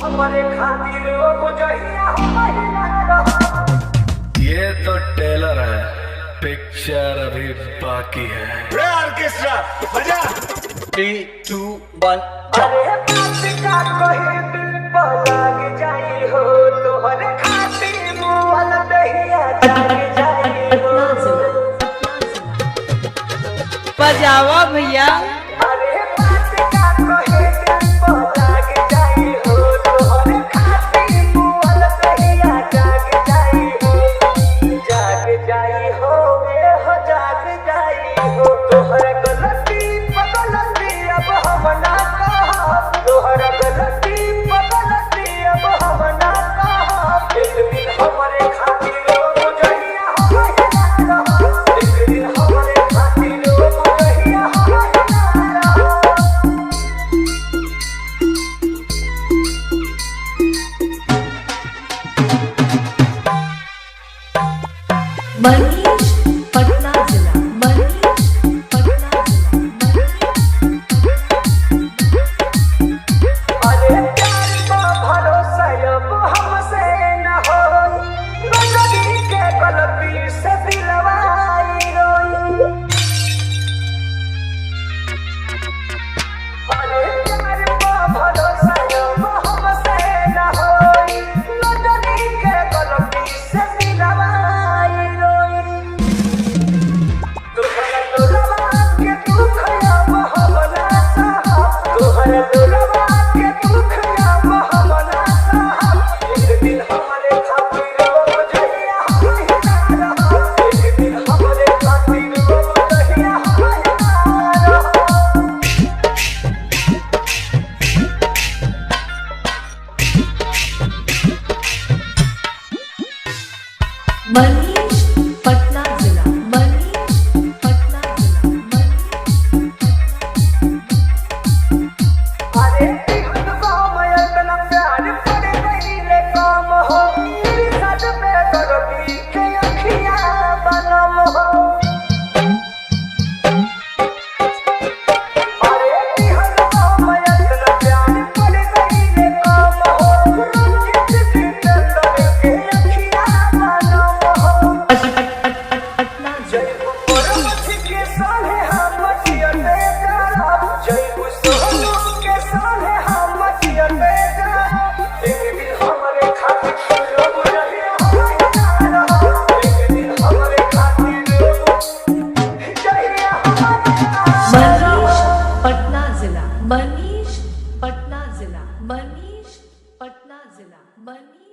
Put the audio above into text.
हमारे खातिर वो जहिया हो ये तो टेलर है, पिक्चर अभी बाकी है। ऑर्केस्ट्रा बजा 3 2 1 अरे बात का कहे दिल पर लग जाई हो तोहरे खातिर मुअल दहिया जाग जाई हो बजावा भैया। अरे बात का कहे दिल पर लग जाई हो तोहरे खातिर मुअल दहिया जाग जाई हो ये हो जाग जाई हो तोहरा गलती बदलती अब हम ना कहब तोहरा गलती बदलती अब हम ना कहब एक दिन हमारे खातिर वो जहिया हो एक दिन हमारे खातिर वो जहिया हो मनीष पटना जिला मनीष पटना जिला अरे प्यार का भरोसा अब हमसे न हो नजरी के गलती से दिलवाई रोई अरे प्यार का भरोसा अब हमसे न हो नजरी के गलती से दिलवाई रोई तोहरा दुलवा के दुख अब हम ना सहब तोहरा दुलवा के दुख अब हम ना सहब एक दिन हमारे खातिर वो जहिया हो एक दिन हमारे खातिर वो जहिया हो मनीष पटना जिला मनीष पटना जिला अरे इहन काम इतना प्यार पड़ गई रे काम हो तेरी सद पे गरबी के अखियां बनम हो अरे इहन काम इतना प्यार पड़ गई रे काम हो रंजित की चंदन के अखियां बनम हो पटना जय परमथि के साले हम जियते जाब जय सोनू के साले हम जियते जाब एक दिन हमारे खातिर लोग जहिया हो एक दिन हमारे खातिर जहिया हो मनीष पटना जिला मनीष पटना जिला मनीष पटना जिला मनीष